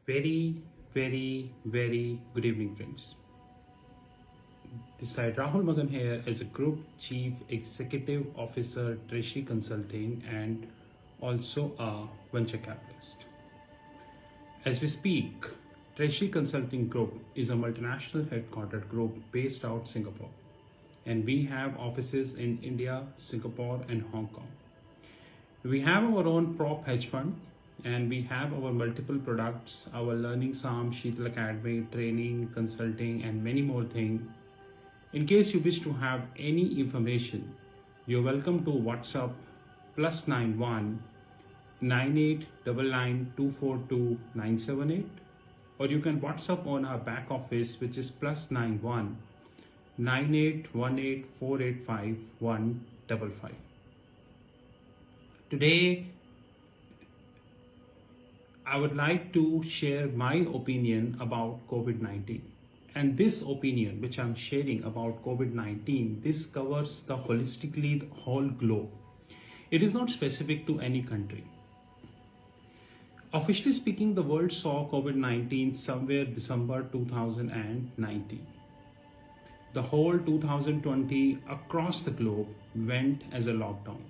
Very, very good evening, friends. This side Rahul Magan here as a Group Chief Executive Officer, Treasury Consulting, and also a venture capitalist. As we speak, Treasury Consulting Group is a multinational headquartered group based out Singapore, and we have offices in India, Singapore, and Hong Kong. We have our own prop hedge fund and we have our multiple products, our learning Sam, Sheetal Academy, training, consulting, and many more things. In case you wish to have any information, you're welcome to WhatsApp +91 9899242978, or you can WhatsApp on our back office, which is +91 9818485155. Today, I would like to share my opinion about COVID-19. And this opinion, which I'm sharing about COVID-19, this covers holistically the whole globe. It is not specific to any country. Officially speaking, the world saw COVID-19 somewhere December 2019. The whole 2020 across the globe went as a lockdown.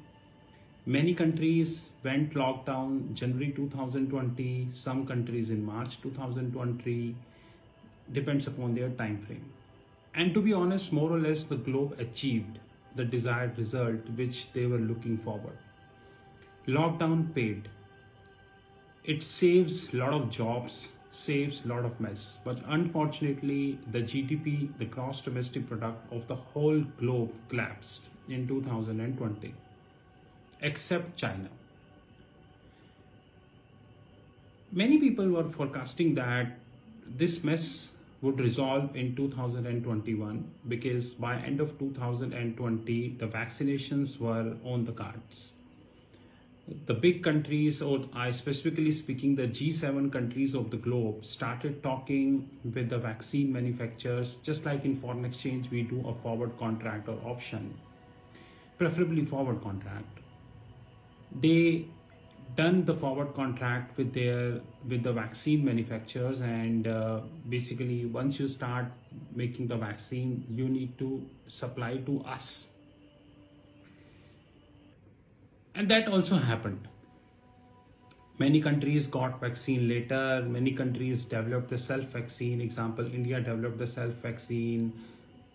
Many countries went lockdown January 2020, some countries in March 2020, depends upon their time frame. And to be honest, more or less the globe achieved the desired result which they were looking forward. Lockdown paid. It saves a lot of jobs, saves a lot of mess. But unfortunately, the GDP, the gross domestic product of the whole globe collapsed in 2020. Except China. Many people were forecasting that this mess would resolve in 2021 because by end of 2020 the vaccinations were on the cards. The big countries, or I specifically speaking the G7 countries of the globe, started talking with the vaccine manufacturers, just like in foreign exchange we do a forward contract or option, preferably forward contract. They done the forward contract with the vaccine manufacturers, and basically once you start making the vaccine, you need to supply to us, and that also happened. Many countries got vaccine later. Many countries developed the self-vaccine. Example, India developed the self-vaccine,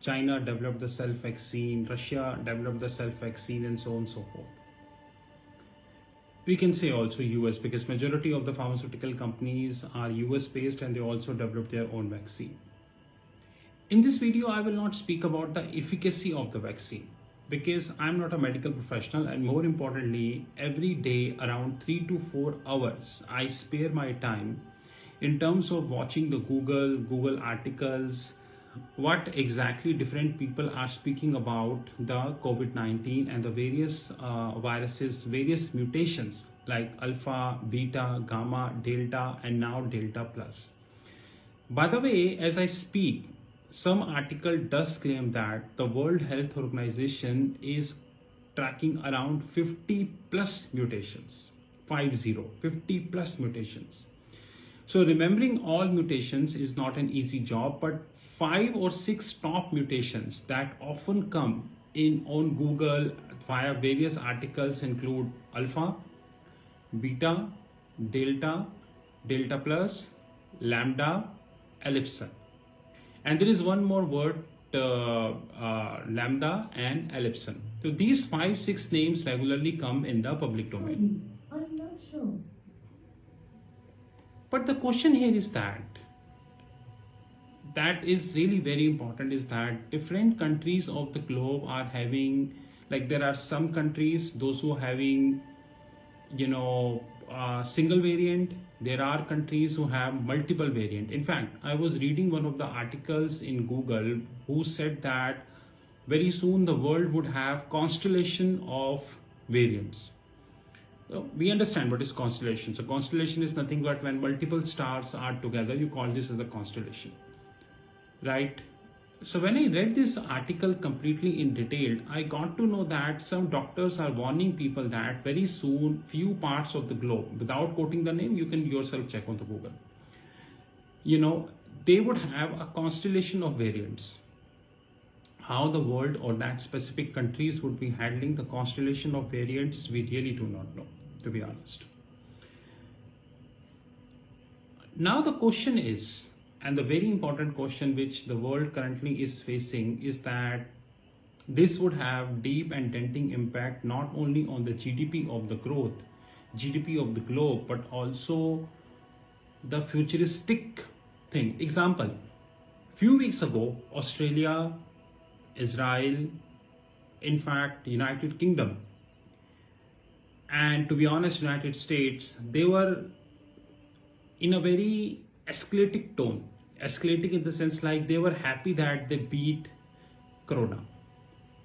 China developed the self-vaccine, Russia developed the self-vaccine, and so on and so forth. We can say also US, because majority of the pharmaceutical companies are US based and they also develop their own vaccine. In this video, I will not speak about the efficacy of the vaccine because I'm not a medical professional, and more importantly, every day around 3 to 4 hours, I spare my time in terms of watching the Google articles, what exactly different people are speaking about the COVID-19 and the various viruses, various mutations like alpha, beta, gamma, delta, and now delta plus. By the way, as I speak, some article does claim that the World Health Organization is tracking around 50 plus mutations, 50 plus mutations. So remembering all mutations is not an easy job, but 5 or 6 top mutations that often come in on Google via various articles include alpha, beta, delta, delta plus, lambda, ellipson. And there is one more word, lambda and ellipson. So these 5-6 names regularly come in the public domain. I'm not sure. But the question here is that is really very important, is that different countries of the globe are having, like there are some countries, those who are having, single variant. There are countries who have multiple variant. In fact, I was reading one of the articles in Google who said that very soon the world would have constellation of variants. We understand what is constellation. So constellation is nothing but when multiple stars are together, you call this as a constellation, right? So when I read this article completely in detail, I got to know that some doctors are warning people that very soon few parts of the globe, without quoting the name, you can yourself check on the Google. you know, they would have a constellation of variants. How the world or that specific countries would be handling the constellation of variants, we really do not know, to be honest. Now the question is, and the very important question which the world currently is facing, is that this would have deep and denting impact not only on the GDP of the GDP of the globe, but also the futuristic thing. Example, few weeks ago, Australia, Israel, in fact, United Kingdom, and to be honest, United States, they were in a very escalating tone. Escalating in the sense like they were happy that they beat Corona.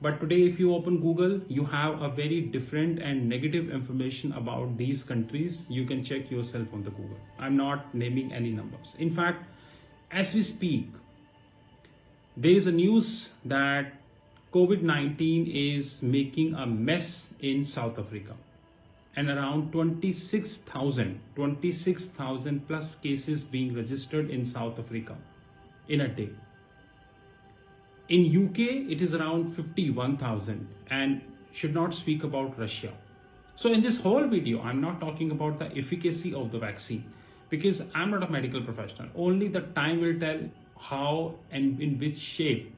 But today, if you open Google, you have a very different and negative information about these countries. You can check yourself on the Google. I'm not naming any numbers. In fact, as we speak, there is a news that COVID-19 is making a mess in South Africa. And around 26,000 plus cases being registered in South Africa in a day. In UK, it is around 51,000, and should not speak about Russia. So in this whole video, I'm not talking about the efficacy of the vaccine because I'm not a medical professional. Only the time will tell how and in which shape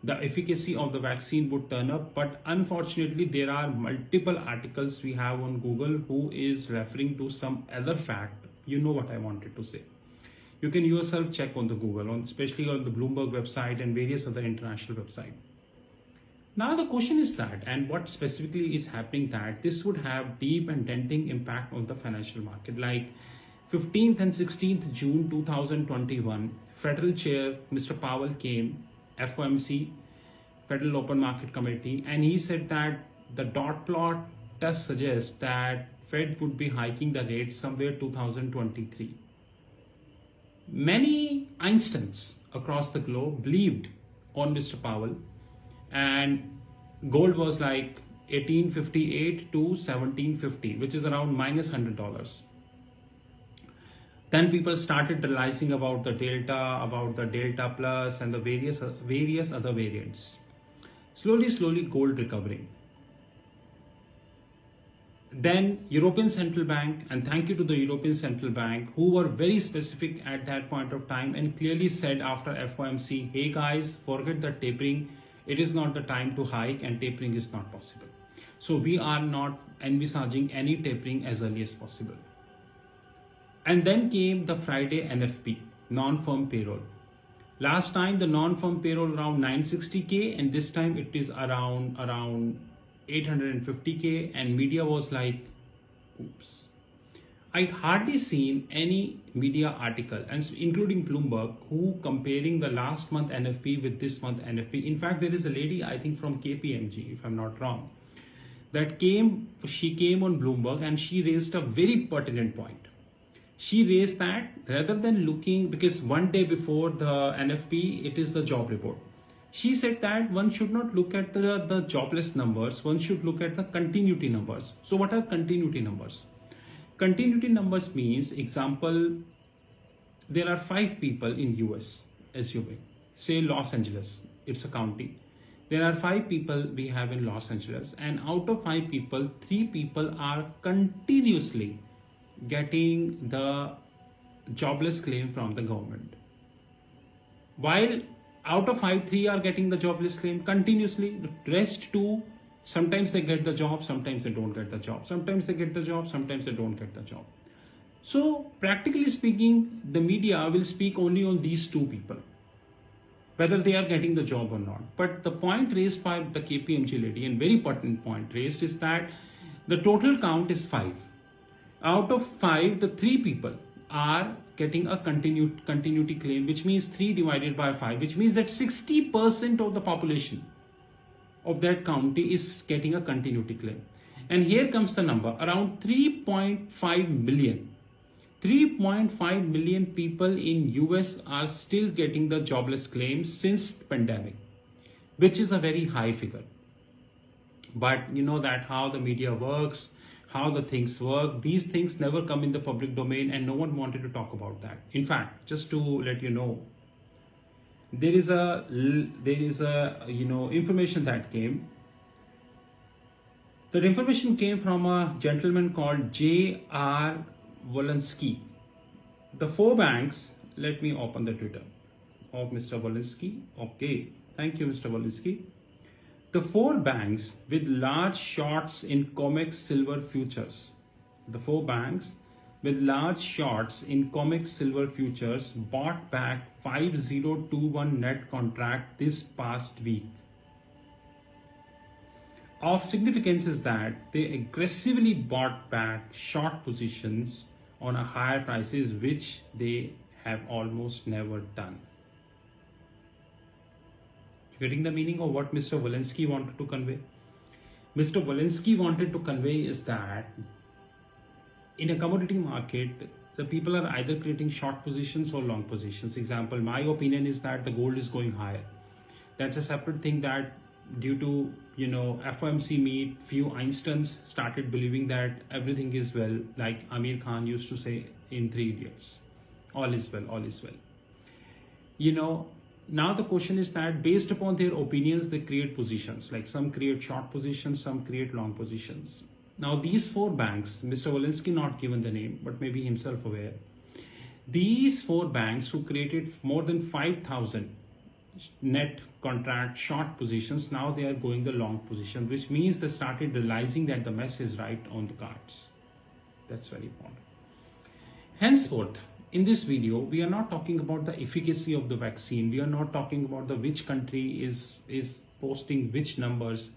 the efficacy of the vaccine would turn up. But unfortunately, there are multiple articles we have on Google who is referring to some other fact. You know what I wanted to say. You can yourself check on the Google, especially on the Bloomberg website and various other international websites. Now the question is that, and what specifically is happening, that this would have deep and denting impact on the financial market. Like 15th and 16th June 2021, Federal Chair Mr. Powell came, FOMC, Federal Open Market Committee, and he said that the dot plot does suggest that Fed would be hiking the rate somewhere 2023. Many Einsteins across the globe believed on Mr. Powell, and gold was like 1858 to 1750, which is around minus $100. Then people started realizing about the Delta Plus and the various other variants. Slowly gold recovering. Then European Central Bank, and thank you to the European Central Bank, who were very specific at that point of time and clearly said after FOMC, hey guys, forget the tapering. It is not the time to hike and tapering is not possible. So we are not envisaging any tapering as early as possible. And then came the Friday NFP, non-firm payroll. Last time the non-firm payroll around 960K, and this time it is around 850K, and media was like, oops. I hardly seen any media article, and including Bloomberg, who comparing the last month NFP with this month NFP. In fact, there is a lady, I think from KPMG, if I'm not wrong, she came on Bloomberg and she raised a very pertinent point. She raised that rather than looking, because one day before the NFP, it is the job report. She said that one should not look at the jobless numbers, one should look at the continuity numbers. So what are continuity numbers? Continuity numbers means, example, there are 5 people in US, assuming, say Los Angeles, it's a county. There are 5 people we have in Los Angeles, and out of 5 people, 3 people are continuously getting the jobless claim from the government. While out of 5, 3 are getting the jobless claim continuously. The rest 2, sometimes they get the job, sometimes they don't get the job. Sometimes they get the job, sometimes they don't get the job. So practically speaking, the media will speak only on these 2 people, whether they are getting the job or not. But the point raised by the KPMG lady, and very pertinent point raised, is that the total count is 5. Out of 5, the 3 people are getting a continuity claim, which means 3 divided by 5, which means that 60% of the population of that county is getting a continuity claim. And here comes the number, around 3.5 million. 3.5 million people in US are still getting the jobless claims since the pandemic, which is a very high figure. But you know that how the media works. how the things work. These things never come in the public domain and no one wanted to talk about that. In fact, just to let you know, there is a information that came. That information came from a gentleman called J.R. Walensky. The four banks, let me open the Twitter of Mr. Walensky. Okay, thank you, Mr. Walensky. The four banks with large shorts in COMEX silver futures. The four banks with large shorts in COMEX silver futures bought back 5021 net contract this past week. Of significance is that they aggressively bought back short positions on a higher prices, which they have almost never done. Getting the meaning of what Mr. Walensky wanted to convey? Mr. Walensky wanted to convey is that in a commodity market, the people are either creating short positions or long positions. Example, my opinion is that the gold is going higher. That's a separate thing that due to FOMC meet, few Einsteins started believing that everything is well, like Amir Khan used to say in Three Idiots, all is well, all is well. Now the question is that based upon their opinions, they create positions. Like some create short positions, some create long positions. Now these four banks, Mr. Walensky not given the name, but maybe himself aware. These four banks who created more than 5,000 net contract short positions, now they are going the long position, which means they started realizing that the mess is right on the cards. That's very important. Henceforth, in this video, we are not talking about the efficacy of the vaccine. We are not talking about the which country is posting which numbers.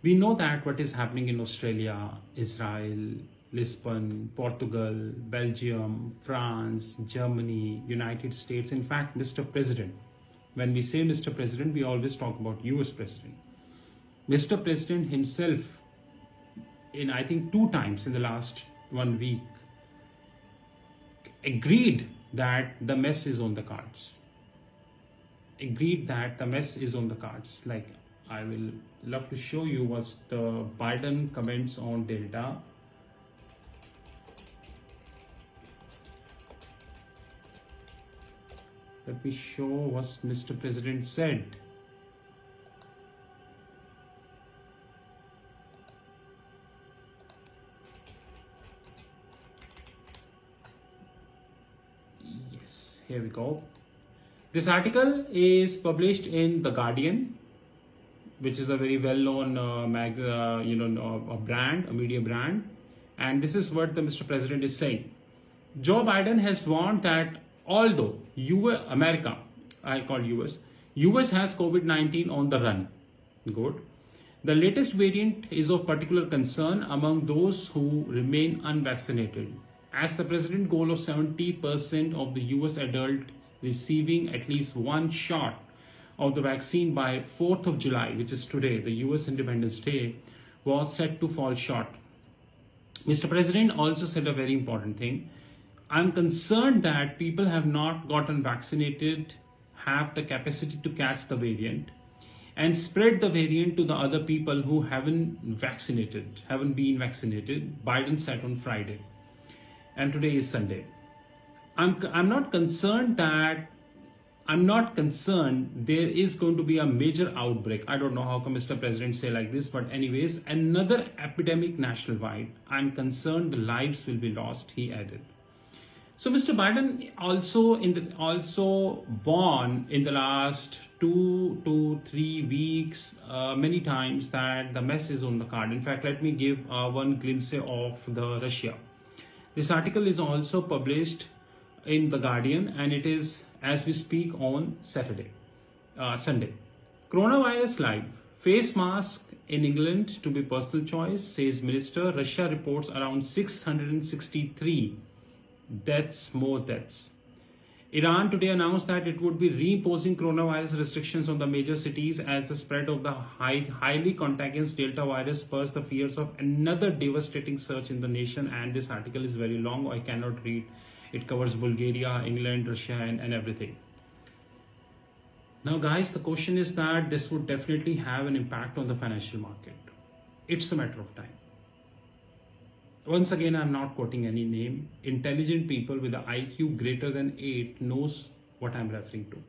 We know that what is happening in Australia, Israel, Lisbon, Portugal, Belgium, France, Germany, United States. In fact, Mr. President, when we say Mr. President, we always talk about US President. Mr. President himself, in I think 2 times in the last 1 week, agreed that the mess is on the cards. Agreed that the mess is on the cards. Like, I will love to show you what's the Biden comments on Delta. Let me show what Mr. President said. Yes, here we go. This article is published in The Guardian, which is a very well-known a brand, a media brand. And this is what the Mr. President is saying. Joe Biden has warned that although America, I call US has COVID-19 on the run. Good. The latest variant is of particular concern among those who remain unvaccinated, as the president goal of 70% of the US adult receiving at least one shot of the vaccine by 4th of July, which is today, the US Independence Day, was set to fall short. Mr. President also said a very important thing. I'm concerned that people have not gotten vaccinated, have the capacity to catch the variant and spread the variant to the other people who haven't been vaccinated. Biden said on Friday, and today is Sunday. I'm not concerned there is going to be a major outbreak. I don't know how come Mr. President say like this, but anyways, another epidemic nationwide. I'm concerned the lives will be lost, he added. So Mr. Biden also warned in the last 2 to 3 weeks many times that the mess is on the card. In fact, let me give one glimpse of the Russia. This article is also published in The Guardian, and it is as we speak on Sunday. Coronavirus live. Face mask in England to be personal choice, says minister. Russia reports around 663 more deaths. Iran today announced that it would be reimposing coronavirus restrictions on the major cities as the spread of the highly contagious Delta virus spurs the fears of another devastating surge in the nation. And this article is very long, I cannot read. It covers Bulgaria, England, Russia, and everything. Now, guys, the question is that this would definitely have an impact on the financial market. It's a matter of time. Once again, I'm not quoting any name. Intelligent people with an IQ greater than 8 knows what I'm referring to.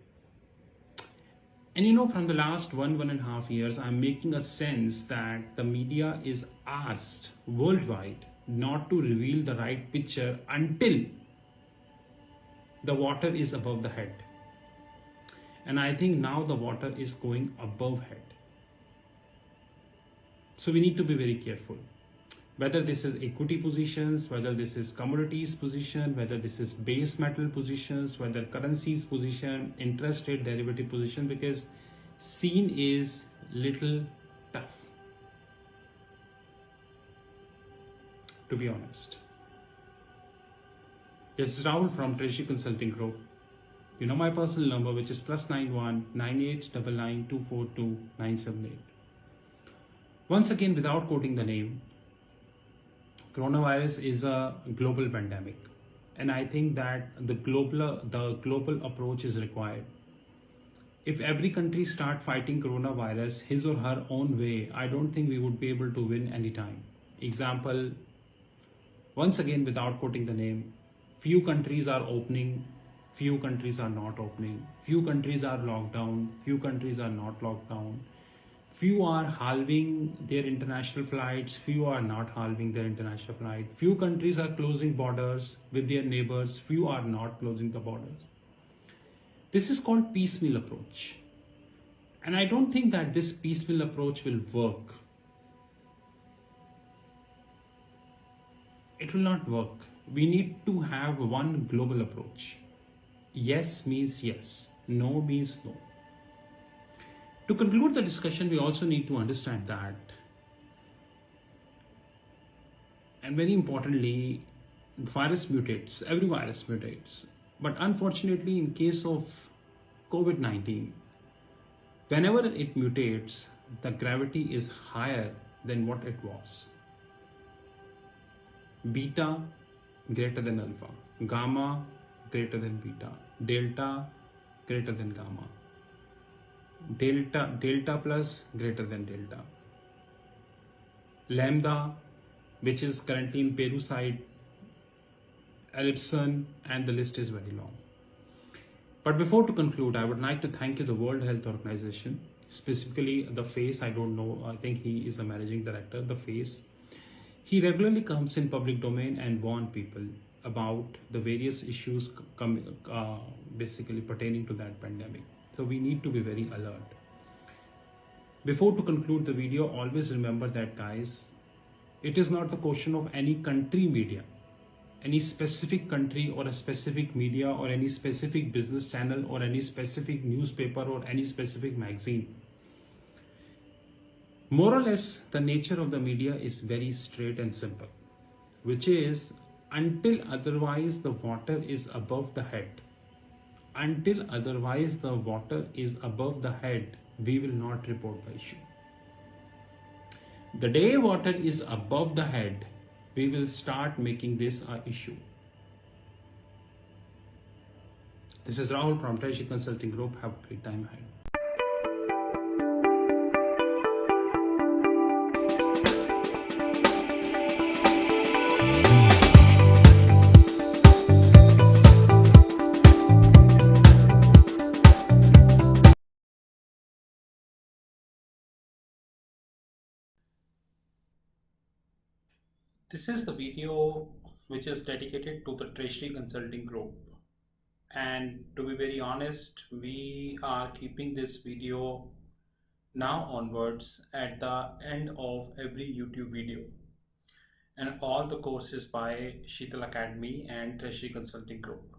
And from the last 1.5 years, I'm making a sense that the media is asked worldwide not to reveal the right picture until the water is above the head. And I think now the water is going above head. So we need to be very careful. Whether this is equity positions, whether this is commodities position, whether this is base metal positions, whether currencies position, interest rate derivative position, because scene is little tough, to be honest. This is Rahul from Treasury Consulting Group. You know my personal number, which is +91 9899 242 978. Once again, without quoting the name, coronavirus is a global pandemic, and I think that the global approach is required. If every country start fighting coronavirus his or her own way, I don't think we would be able to win anytime. Example, once again, without quoting the name, few countries are opening, few countries are not opening, few countries are locked down, few countries are not locked down. Few are halving their international flights, few are not halving their international flight. Few countries are closing borders with their neighbors, few are not closing the borders. This is called piecemeal approach. And I don't think that this piecemeal approach will work. It will not work. We need to have one global approach. Yes means yes, no means no. To conclude the discussion, we also need to understand that, and very importantly, the virus mutates, every virus mutates. But unfortunately, in case of COVID-19, whenever it mutates, the gravity is higher than what it was. Beta greater than alpha, gamma greater than beta, delta greater than gamma, delta plus greater than delta, lambda, which is currently in Peru side, ellipson, and the list is very long. But before to conclude, I would like to thank you, the World Health Organization, specifically the face. I don't know, I think he is the managing director, the face. He regularly comes in public domain and warn people about the various issues basically pertaining to that pandemic. So we need to be very alert. Before to conclude the video, always remember that, guys, it is not the question of any country media, any specific country or a specific media or any specific business channel or any specific newspaper or any specific magazine. More or less, the nature of the media is very straight and simple, which is, until otherwise the water is above the head. Until otherwise the water is above the head, we will not report the issue. The day water is above the head, we will start making this an issue. This is Rahul from Treasury Consulting Group. Have a great time ahead. This is the video which is dedicated to the Treasury Consulting Group. And to be very honest, we are keeping this video now onwards at the end of every YouTube video. And all the courses by Sheetal Academy and Treasury Consulting Group.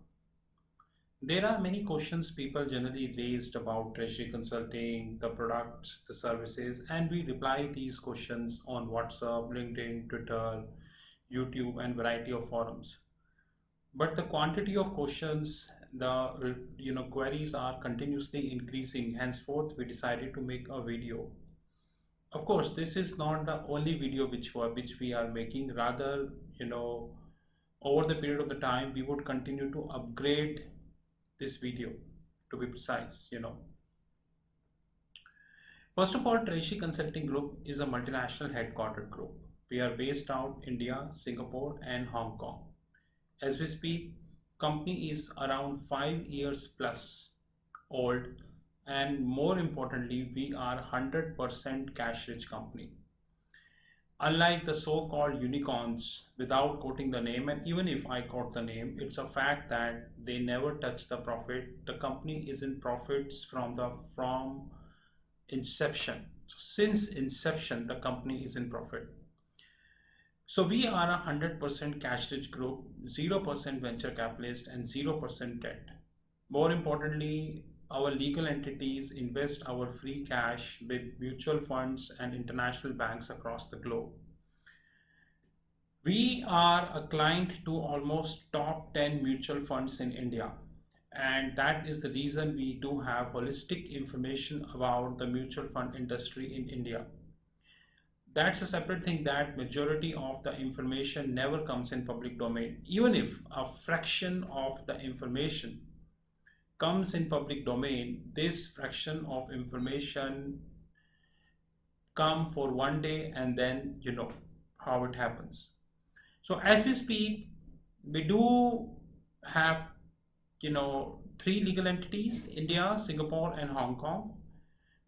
There are many questions people generally raised about Treasury Consulting, the products, the services, and we reply these questions on WhatsApp, LinkedIn, Twitter, YouTube, and variety of forums. But the quantity of questions, the queries are continuously increasing. Henceforth, we decided to make a video. Of course, this is not the only video which we are making. Rather, over the period of the time, we would continue to upgrade this video, to be precise. First of all, Treasury Consulting Group is a multinational headquartered group. We are based out India, Singapore, and Hong Kong. As we speak, company is around 5 years plus old, and more importantly, we are 100% cash rich company. Unlike the so-called unicorns, without quoting the name, and even if I quote the name, it's a fact that they never touch the profit. The company is in profits from inception. So since inception, the company is in profit. So we are a 100% cash rich group, 0% venture capitalist, and 0% debt. More importantly, our legal entities invest our free cash with mutual funds and international banks across the globe. We are a client to almost top 10 mutual funds in India. And that is the reason we do have holistic information about the mutual fund industry in India. That's a separate thing, that majority of the information never comes in public domain. Even if a fraction of the information comes in public domain, this fraction of information come for one day and then you know how it happens. So as we speak, we do have three legal entities: India, Singapore, and Hong Kong.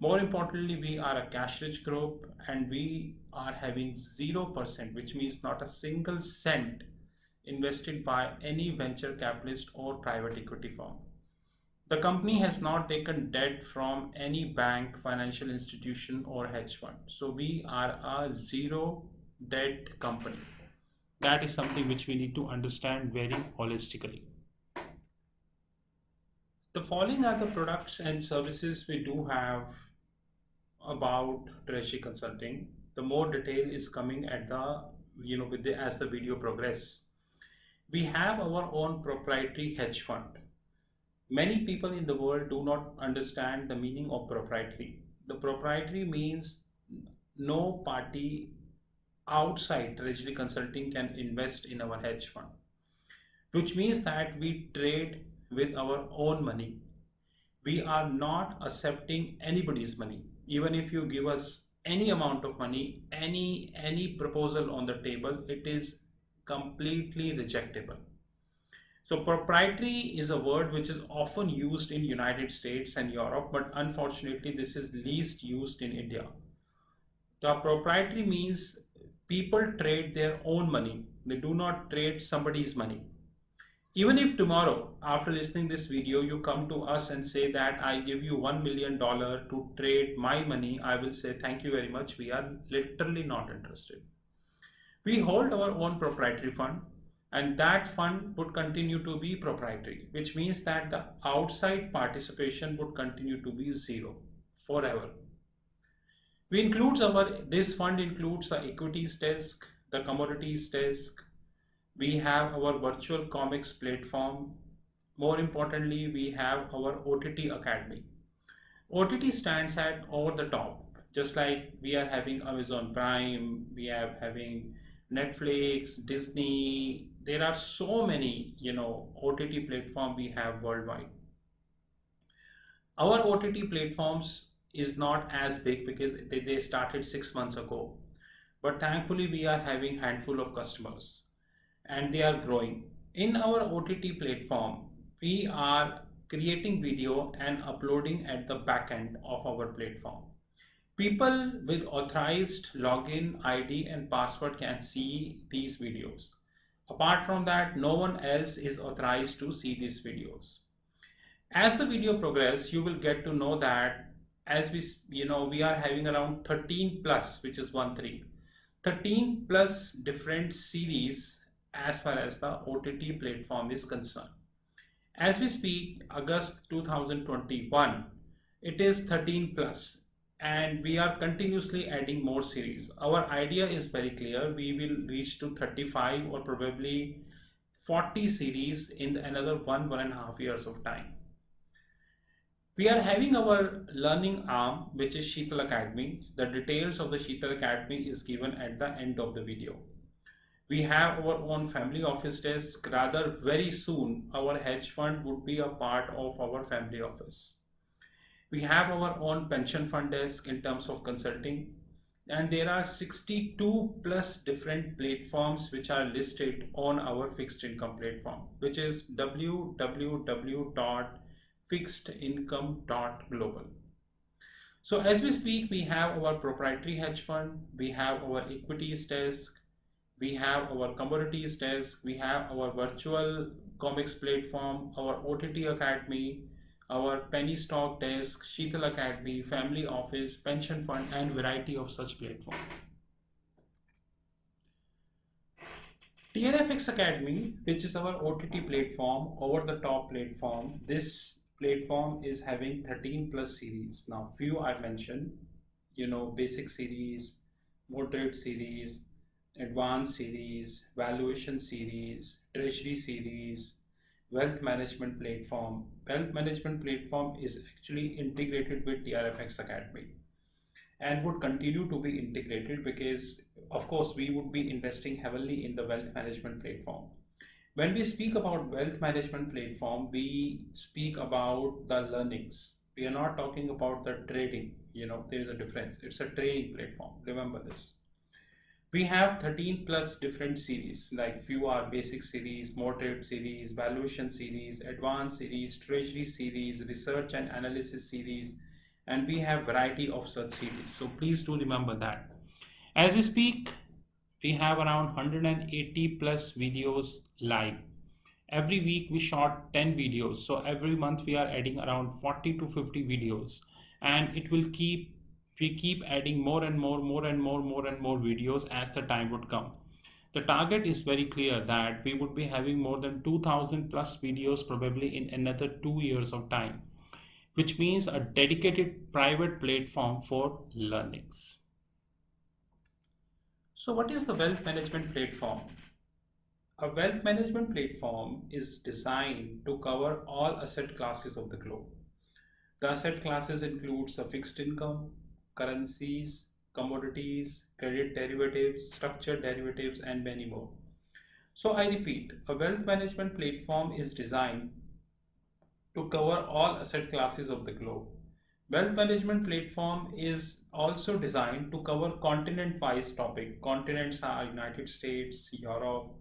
More importantly, we are a cash rich group and we are having 0%, which means not a single cent invested by any venture capitalist or private equity firm. The company has not taken debt from any bank, financial institution, or hedge fund. So we are a zero debt company. That is something which we need to understand very holistically. The following are the products and services we do have about treasury consulting. The more detail is coming at the as the video progress. We have our own proprietary hedge fund. Many people in the world do not understand the meaning of proprietary. The proprietary means no party outside treasury consulting can invest in our hedge fund, which means that we trade with our own money. We are not accepting anybody's money. Even if you give us any amount of money, any proposal on the table, it is completely rejectable. So proprietary is a word which is often used in United States and Europe, but unfortunately this is least used in India. The proprietary means people trade their own money. They do not trade somebody's money. Even if tomorrow, after listening this video, you come to us and say that I give you $1 million to trade my money, I will say thank you very much. We are literally not interested. We hold our own proprietary fund, and that fund would continue to be proprietary, which means that the outside participation would continue to be zero forever. This fund includes the equities desk, the commodities desk. We have our virtual comics platform. More importantly, we have our OTT Academy. OTT stands at over the top, just like we are having Amazon Prime, we are having Netflix, Disney. There are so many, OTT platform we have worldwide. Our OTT platforms is not as big because they started 6 months ago, but thankfully we are having handful of customers and they are growing. In our OTT platform, we are creating video and uploading at the back end of our platform. People with authorized login ID and password can see these videos. Apart from that, no one else is authorized to see these videos. As the video progresses, you will get to know that as we are having around 13 plus, which is 13 plus different series as far as the OTT platform is concerned. As we speak, August 2021, it is 13 plus, and we are continuously adding more series. Our idea is very clear. We will reach to 35 or probably 40 series in another 1.5 years of time. We are having our learning arm, which is Sheetal Academy. The details of the Sheetal Academy is given at the end of the video. We have our own family office desk. Rather, very soon, our hedge fund would be a part of our family office. We have our own pension fund desk in terms of consulting. and there are 62 plus different platforms which are listed on our fixed income platform, which is www.fixedincome.global. So as we speak, we have our proprietary hedge fund, we have our equities desk, we have our commodities desk, we have our virtual comics platform, our OTT Academy, our penny stock desk, Sheetal Academy, family office, pension fund, and variety of such platforms. TNFX Academy, which is our OTT platform, over the top platform, this platform is having 13 plus series. Now, few I mentioned, basic series, moderate series, advanced series, valuation series, treasury series, wealth management platform. Wealth management platform is actually integrated with TRFX Academy and would continue to be integrated because, of course, we would be investing heavily in the wealth management platform. When we speak about wealth management platform, we speak about the learnings. We are not talking about the trading. There is a difference. It's a training platform. Remember this. We have 13 plus different series, like few are basic series, moderate series, valuation series, advanced series, treasury series, research and analysis series, and we have variety of such series. So please do remember that. As we speak, we have around 180 plus videos live. Every week we shot 10 videos. So every month we are adding around 40 to 50 videos, and it will keep adding more and more videos as the time would come. The target is very clear that we would be having more than 2000 plus videos probably in another 2 years of time, which means a dedicated private platform for learnings. So what is the wealth management platform? A wealth management platform is designed to cover all asset classes of the globe. The asset classes includes the fixed income, currencies, commodities, credit derivatives, structured derivatives, and many more. So I repeat, a wealth management platform is designed to cover all asset classes of the globe. Wealth management platform is also designed to cover continent-wise topic. Continents are United States, Europe,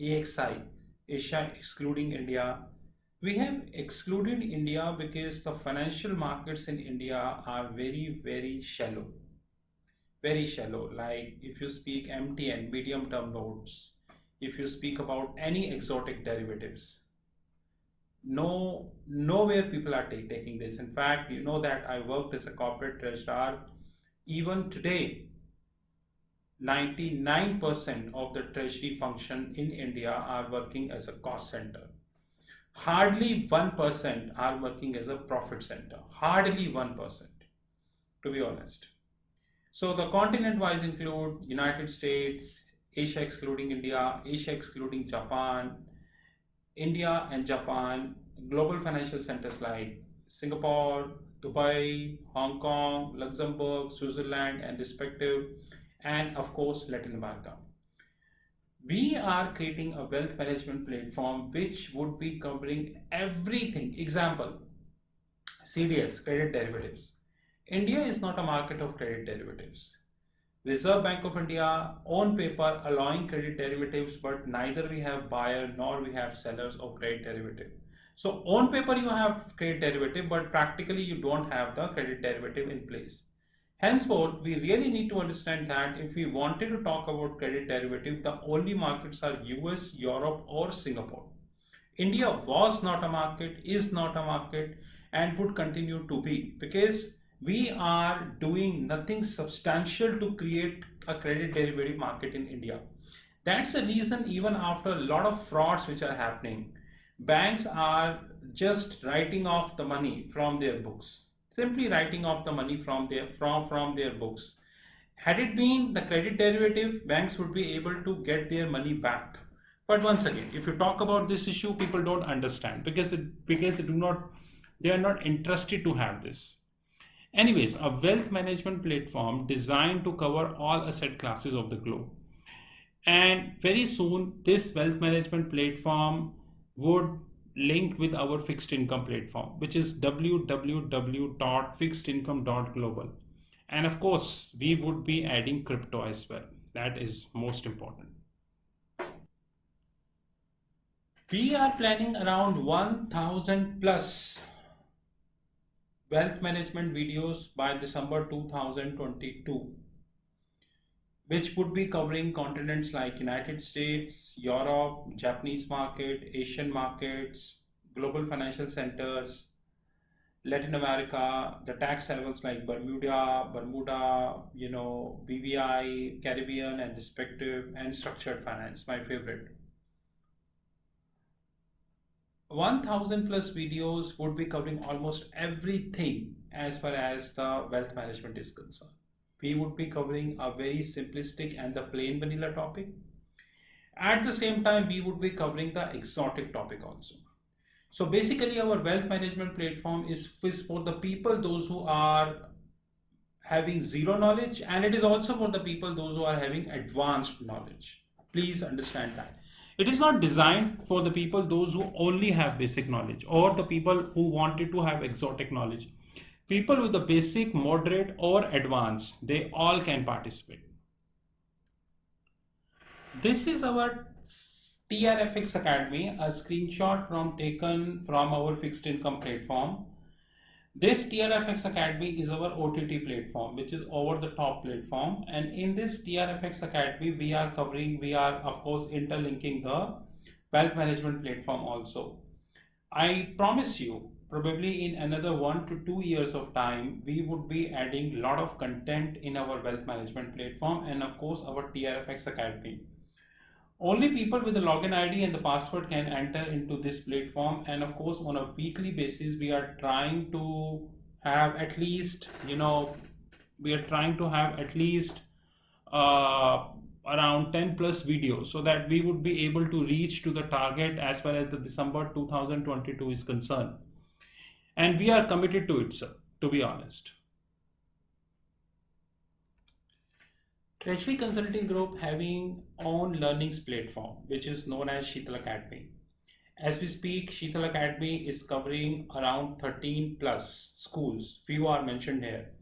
AXI, Asia excluding India. We have excluded India because the financial markets in India are very, very shallow. Very shallow. Like if you speak MTN, medium term notes, if you speak about any exotic derivatives, nowhere people are taking this. In fact, you know that I worked as a corporate treasurer. Even today, 99% of the treasury function in India are working as a cost center. Hardly 1% are working as a profit center. Hardly 1%, to be honest. So the continent-wise include United States, Asia excluding India, Asia excluding Japan, India and Japan, global financial centers like Singapore, Dubai, Hong Kong, Luxembourg, Switzerland, and respective, and of course Latin America. We are creating a wealth management platform which would be covering everything. Example, CDS, credit derivatives. India is not a market of credit derivatives. Reserve Bank of India on paper allowing credit derivatives, but neither we have buyer nor we have sellers of credit derivative. So on paper you have credit derivative, but practically you don't have the credit derivative in place. Henceforth, we really need to understand that if we wanted to talk about credit derivative, the only markets are US, Europe, or Singapore. India was not a market, is not a market, and would continue to be, because we are doing nothing substantial to create a credit derivative market in India. That's the reason, even after a lot of frauds which are happening, banks are just writing off the money from their books, simply writing off the money from their books. Had it been the credit derivative, banks would be able to get their money back. But once again, if you talk about this issue, people don't understand because they are not interested to have this. Anyways, a wealth management platform designed to cover all asset classes of the globe. And very soon, this wealth management platform would link with our fixed income platform, which is www.fixedincome.global. And of course, we would be adding crypto as well. That is most important. We are planning around 1000 plus wealth management videos by December 2022, which would be covering continents like United States, Europe, Japanese market, Asian markets, global financial centers, Latin America, the tax havens like Bermuda, BVI, Caribbean and respective, and structured finance, my favorite. 1000 plus videos would be covering almost everything as far as the wealth management is concerned. We would be covering a very simplistic and the plain vanilla topic. At the same time, we would be covering the exotic topic also. So basically, our wealth management platform is for the people those who are having zero knowledge, and it is also for the people those who are having advanced knowledge. Please understand that. It is not designed for the people those who only have basic knowledge or the people who wanted to have exotic knowledge. People with the basic, moderate or advanced, they all can participate. This is our TRFX Academy, a screenshot taken from our fixed income platform. This TRFX Academy is our OTT platform, which is over the top platform. And in this TRFX Academy, we are of course interlinking the wealth management platform also. I promise you, probably in another 1 to 2 years of time, we would be adding a lot of content in our wealth management platform and of course our TRFX Academy. Only people with the login ID and the password can enter into this platform, and of course on a weekly basis we are trying to have at least around 10 plus videos so that we would be able to reach to the target as far as the December 2022 is concerned, and we are committed to it, sir, to be honest. Treasury Consulting Group having own learnings platform, which is known as Sheetal Academy. As we speak, Sheetal Academy is covering around 13 plus schools. Few are mentioned here.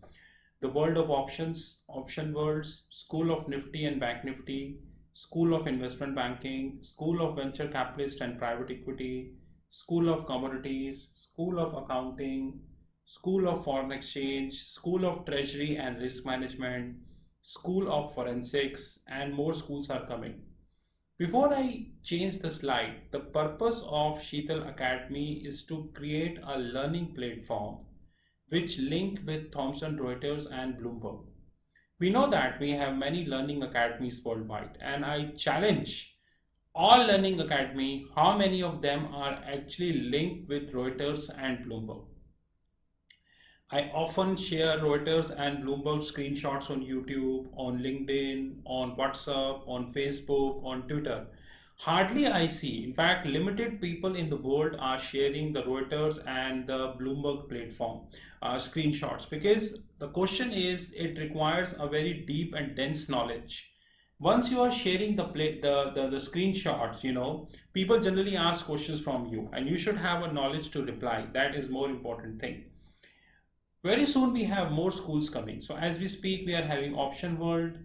The World of Options, Option Worlds, School of Nifty and Bank Nifty, School of Investment Banking, School of Venture Capitalist and Private Equity, School of Commodities, School of Accounting, School of Foreign Exchange, School of Treasury and Risk Management, School of Forensics, and more schools are coming. Before I change the slide, the purpose of Sheetal Academy is to create a learning platform which link with Thomson Reuters and Bloomberg. We know that we have many learning academies worldwide, and I challenge all learning academy, how many of them are actually linked with Reuters and Bloomberg? I often share Reuters and Bloomberg screenshots on YouTube, on LinkedIn, on WhatsApp, on Facebook, on Twitter. Hardly I see, in fact, limited people in the world are sharing the Reuters and the Bloomberg platform screenshots, because the question is it requires a very deep and dense knowledge. Once you are sharing the screenshots, people generally ask questions from you, and you should have a knowledge to reply. That is more important thing. Very soon we have more schools coming. So as we speak, we are having Option World,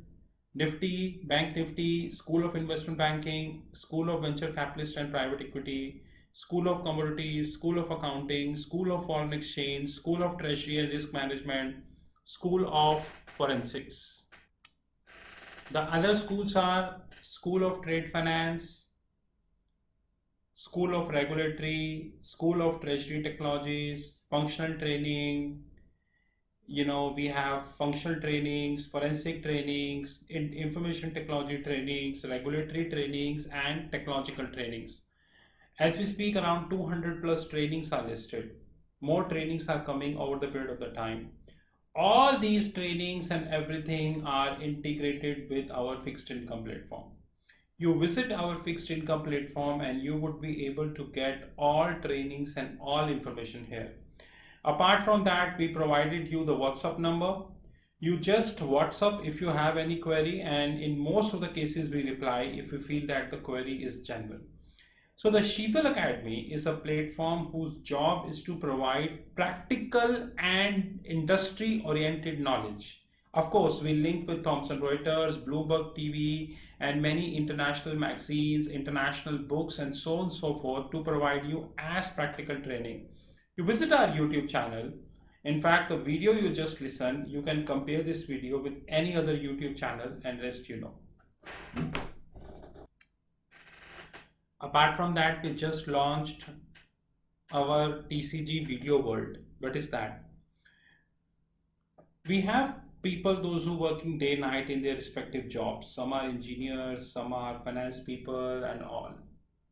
Nifty, Bank Nifty, School of Investment Banking, School of Venture Capitalist and Private Equity, School of Commodities, School of Accounting, School of Foreign Exchange, School of Treasury and Risk Management, School of Forensics. The other schools are School of Trade Finance, School of Regulatory, School of Treasury Technologies, Functional Training, we have functional trainings, forensic trainings, information technology trainings, regulatory trainings, and technological trainings. As we speak, around 200 plus trainings are listed. More trainings are coming over the period of the time. All these trainings and everything are integrated with our fixed income platform. You visit our fixed income platform and you would be able to get all trainings and all information here. Apart from that, we provided you the WhatsApp number. You just WhatsApp if you have any query, and in most of the cases we reply if we feel that the query is genuine. So the Sheetal Academy is a platform whose job is to provide practical and industry oriented knowledge Of course, we link with Thomson Reuters, Bloomberg TV, and many international magazines, international books, and so on and so forth to provide you as practical training. You visit our YouTube channel. In fact, the video you just listened, you can compare this video with any other YouTube channel and rest you know. Apart from that, we just launched our TCG Video World. What is that? We have people, those who working day night in their respective jobs. Some are engineers, some are finance people and all.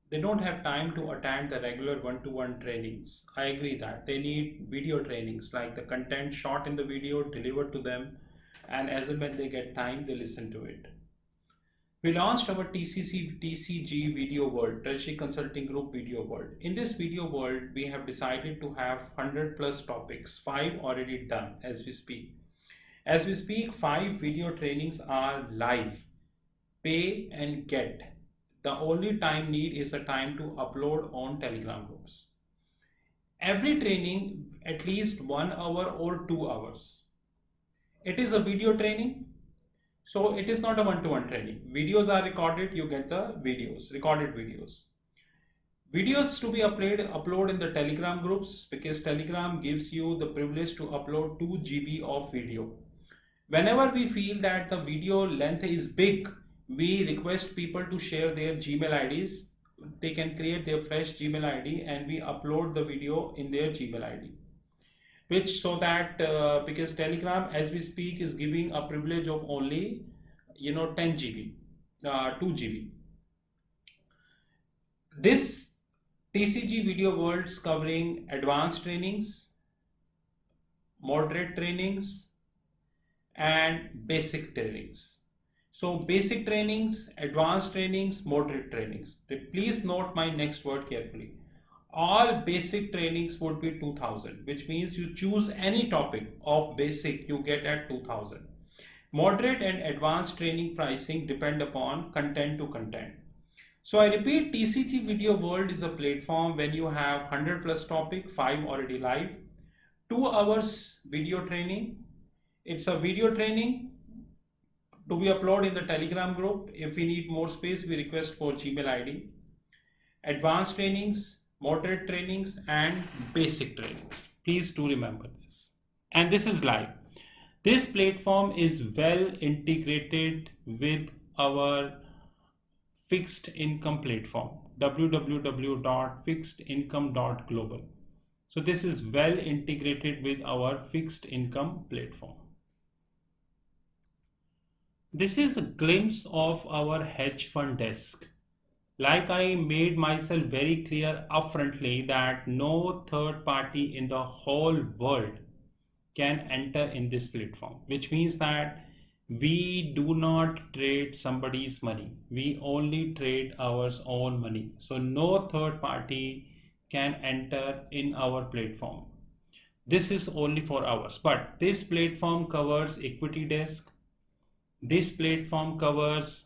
They don't have time to attend the regular one-to-one trainings. I agree that they need video trainings, like the content shot in the video delivered to them, and as and when they get time, they listen to it. We launched our TCG Video World, Treasury Consulting Group Video World. In this video world, we have decided to have 100 plus topics, 5 already done as we speak. As we speak, 5 video trainings are live, pay and get. The only time need is the time to upload on Telegram groups. Every training at least 1 hour or 2 hours. It is a video training, so it is not a one-to-one training. Videos are recorded, you get the videos, recorded videos. Videos to be upload in the Telegram groups, because Telegram gives you the privilege to upload 2 GB of video. Whenever we feel that the video length is big, we request people to share their Gmail IDs. They can create their fresh Gmail ID and we upload the video in their Gmail ID. Which so that because Telegram as we speak is giving a privilege of only 10 GB, 2 GB. This TCG Video Worlds covering advanced trainings, moderate trainings, and basic trainings. So basic trainings, advanced trainings, moderate trainings. Please note my next word carefully. All basic trainings would be 2000, which means you choose any topic of basic, you get at 2000. Moderate and advanced training pricing depend upon content to content. So I repeat, TCG Video World is a platform when you have 100 plus topic, 5 already live, 2 hours video training. It's a video training to be uploaded in the Telegram group. If we need more space, we request for Gmail ID. Advanced trainings, moderate trainings, and basic trainings. Please do remember this. And this is live. This platform is well integrated with our fixed income platform, www.fixedincome.global. So this is well integrated with our fixed income platform. This is a glimpse of our hedge fund desk. Like I made myself very clear upfrontly that no third party in the whole world can enter in this platform, which means that we do not trade somebody's money. We only trade our own money. So no third party can enter in our platform. This is only for ours, but this platform covers equity desk. This platform covers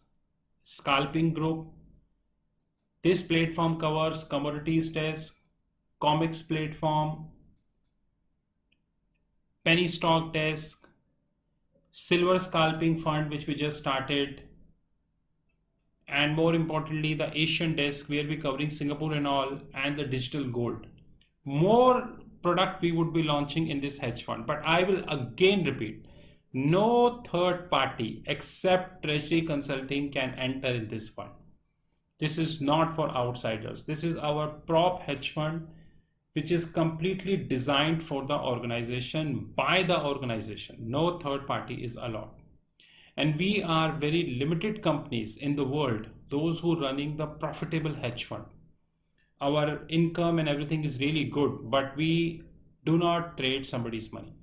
scalping group. This platform covers commodities desk, comics platform, penny stock desk, silver scalping fund, which we just started, and more importantly, the Asian desk where we're covering Singapore and all, and the digital gold. More product we would be launching in this hedge fund, but I will again repeat, no third party except Treasury Consulting can enter in this fund. This is not for outsiders. This is our prop hedge fund, which is completely designed for the organization, by the organization. No third party is allowed. And we are very limited companies in the world, those who are running the profitable hedge fund. Our income and everything is really good, but we do not trade somebody's money.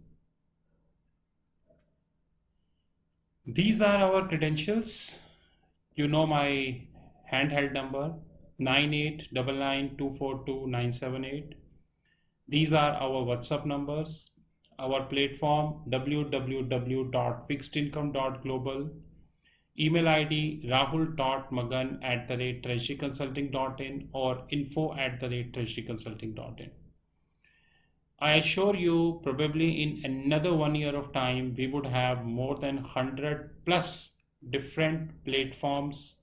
These are our credentials. You know my handheld number 9899242978. These are our WhatsApp numbers, our platform www.fixedincome.global, email ID rahul.magan@treasuryconsulting.in or info@treasuryconsulting.in. I assure you, probably in another 1 year of time, we would have more than 100 plus different platforms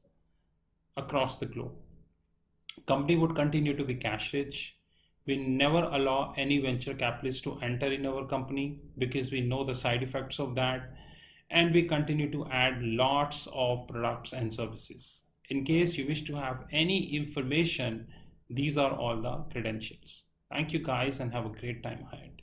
across the globe. Company would continue to be cash rich. We never allow any venture capitalists to enter in our company because we know the side effects of that. And we continue to add lots of products and services. In case you wish to have any information, these are all the credentials. Thank you guys and have a great time ahead.